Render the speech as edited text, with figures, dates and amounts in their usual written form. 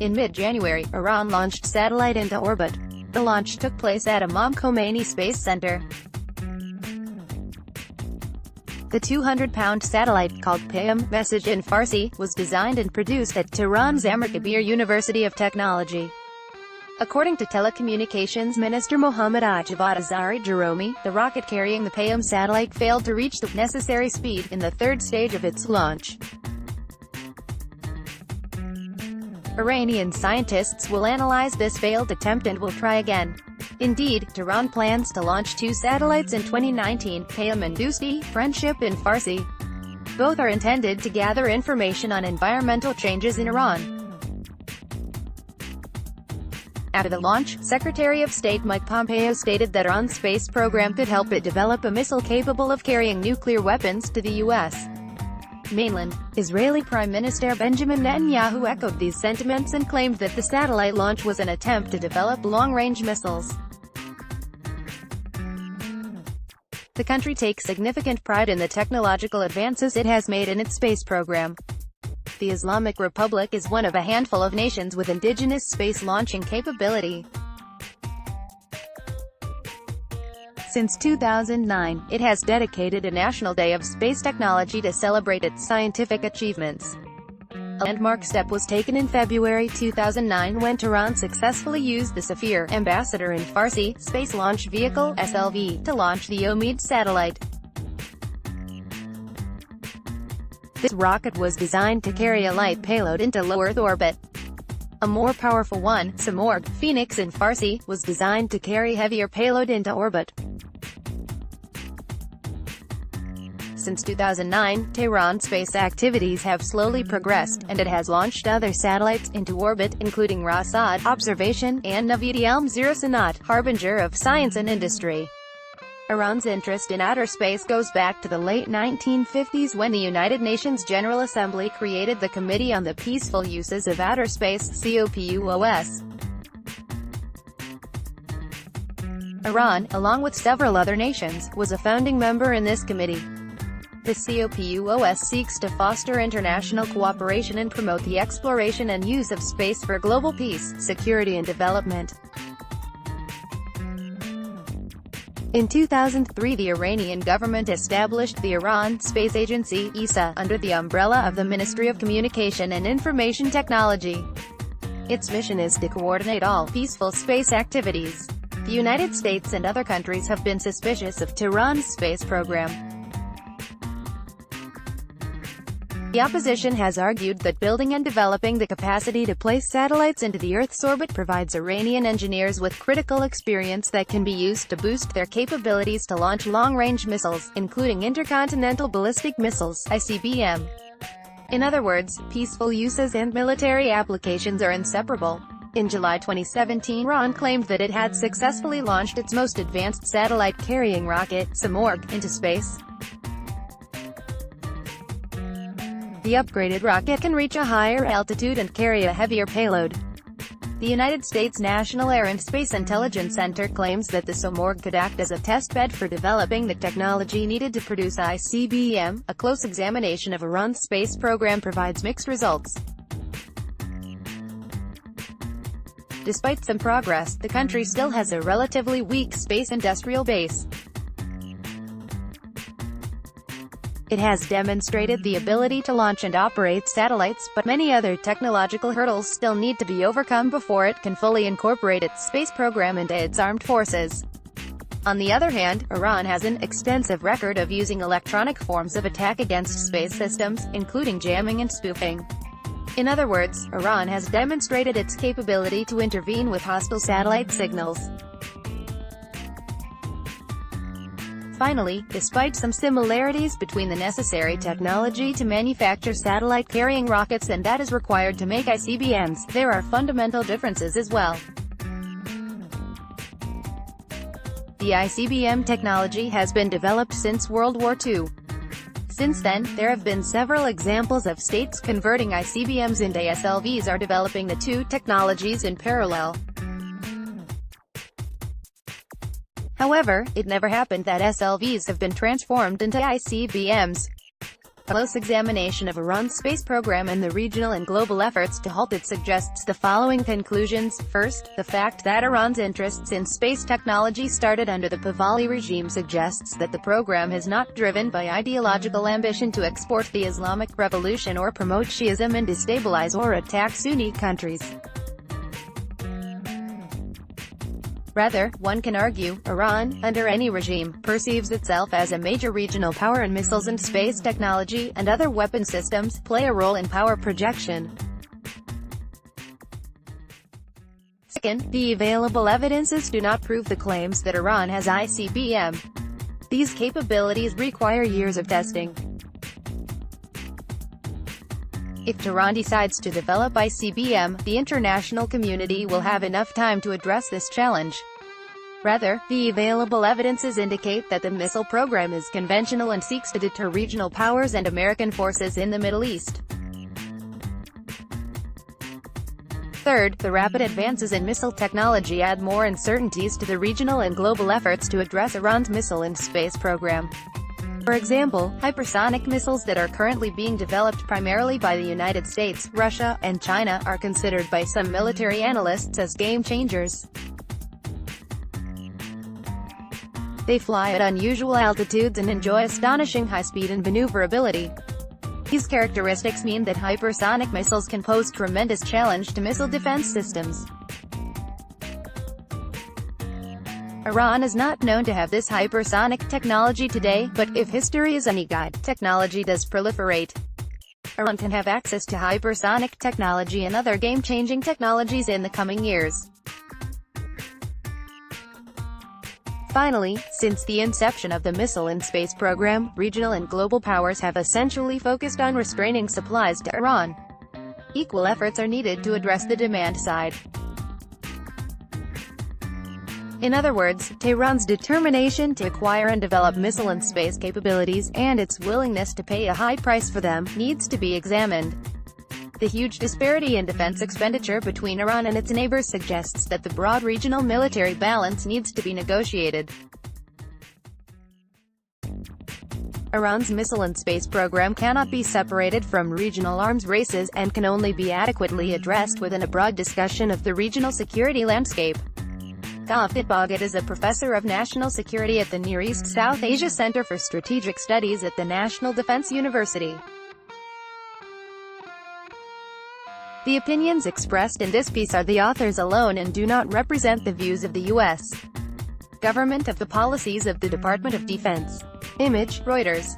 In mid-January, Iran launched satellite into orbit. The launch took place at Imam Khomeini Space Center. The 200-pound satellite, called Payam, message in Farsi, was designed and produced at Tehran's Amirkabir University of Technology. According to Telecommunications Minister Mohammad-Javad Azari Jahromi, the rocket carrying the Payam satellite failed to reach the necessary speed in the third stage of its launch. Iranian scientists will analyze this failed attempt and will try again. Indeed, Tehran plans to launch 2 satellites in 2019, Payam and Odyssey, friendship in Farsi. Both are intended to gather information on environmental changes in Iran. After the launch, Secretary of State Mike Pompeo stated that Iran's space program could help it develop a missile capable of carrying nuclear weapons to the U.S. mainland. Israeli Prime Minister Benjamin Netanyahu echoed these sentiments and claimed that the satellite launch was an attempt to develop long-range missiles. The country takes significant pride in the technological advances it has made in its space program. The Islamic Republic is one of a handful of nations with indigenous space launching capability. Since 2009, it has dedicated a National Day of Space Technology to celebrate its scientific achievements. A landmark step was taken in February 2009 when Tehran successfully used the Safir Ambassador in Farsi Space Launch Vehicle (SLV) to launch the Omid satellite. This rocket was designed to carry a light payload into low Earth orbit. A more powerful one, Samorg, Phoenix in Farsi, was designed to carry heavier payload into orbit. Since 2009, Tehran's space activities have slowly progressed, and it has launched other satellites into orbit, including Rasad, Observation, and Navid Elm-0 Sanat, harbinger of science and industry. Iran's interest in outer space goes back to the late 1950s when the United Nations General Assembly created the Committee on the Peaceful Uses of Outer Space, COPUOS. Iran, along with several other nations, was a founding member in this committee. The COPUOS seeks to foster international cooperation and promote the exploration and use of space for global peace, security and development. In 2003, the Iranian government established the Iran Space Agency (ISA) under the umbrella of the Ministry of Communication and Information Technology. Its mission is to coordinate all peaceful space activities. The United States and other countries have been suspicious of Tehran's space program. The opposition has argued that building and developing the capacity to place satellites into the Earth's orbit provides Iranian engineers with critical experience that can be used to boost their capabilities to launch long-range missiles, including intercontinental ballistic missiles (ICBM). In other words, peaceful uses and military applications are inseparable. In July 2017, Iran claimed that it had successfully launched its most advanced satellite-carrying rocket, Samorg, into space. The upgraded rocket can reach a higher altitude and carry a heavier payload. The United States National Air and Space Intelligence Center claims that the Samorg could act as a testbed for developing the technology needed to produce ICBM. A close examination of Iran's space program provides mixed results. Despite some progress, the country still has a relatively weak space industrial base. It has demonstrated the ability to launch and operate satellites, but many other technological hurdles still need to be overcome before it can fully incorporate its space program into its armed forces. On the other hand, Iran has an extensive record of using electronic forms of attack against space systems, including jamming and spoofing. In other words, Iran has demonstrated its capability to intervene with hostile satellite signals. Finally, despite some similarities between the necessary technology to manufacture satellite-carrying rockets and that is required to make ICBMs, there are fundamental differences as well. The ICBM technology has been developed since World War II. Since then, there have been several examples of states converting ICBMs into SLVs or developing the two technologies in parallel. However, it never happened that SLVs have been transformed into ICBMs. A close examination of Iran's space program and the regional and global efforts to halt it suggests the following conclusions. First, the fact that Iran's interests in space technology started under the Pahlavi regime suggests that the program is not driven by ideological ambition to export the Islamic Revolution or promote Shiism and destabilize or attack Sunni countries. Rather, one can argue, Iran, under any regime, perceives itself as a major regional power, and missiles and space technology, and other weapon systems, play a role in power projection. Second, the available evidences do not prove the claims that Iran has ICBM. These capabilities require years of testing. If Tehran decides to develop ICBM, the international community will have enough time to address this challenge. Rather, the available evidences indicate that the missile program is conventional and seeks to deter regional powers and American forces in the Middle East. Third, the rapid advances in missile technology add more uncertainties to the regional and global efforts to address Iran's missile and space program. For example, hypersonic missiles that are currently being developed primarily by the United States, Russia, and China are considered by some military analysts as game changers. They fly at unusual altitudes and enjoy astonishing high speed and maneuverability. These characteristics mean that hypersonic missiles can pose tremendous challenge to missile defense systems. Iran is not known to have this hypersonic technology today, but if history is any guide, technology does proliferate. Iran can have access to hypersonic technology and other game-changing technologies in the coming years. Finally, since the inception of the missile and space program, regional and global powers have essentially focused on restraining supplies to Iran. Equal efforts are needed to address the demand side. In other words, Tehran's determination to acquire and develop missile and space capabilities, and its willingness to pay a high price for them, needs to be examined. The huge disparity in defense expenditure between Iran and its neighbors suggests that the broad regional military balance needs to be negotiated. Iran's missile and space program cannot be separated from regional arms races, and can only be adequately addressed within a broad discussion of the regional security landscape. Mohammad-Javad is a professor of national security at the Near East South Asia Center for Strategic Studies at the National Defense University. The opinions expressed in this piece are the author's alone and do not represent the views of the U.S. government of the policies of the Department of Defense. Image, Reuters.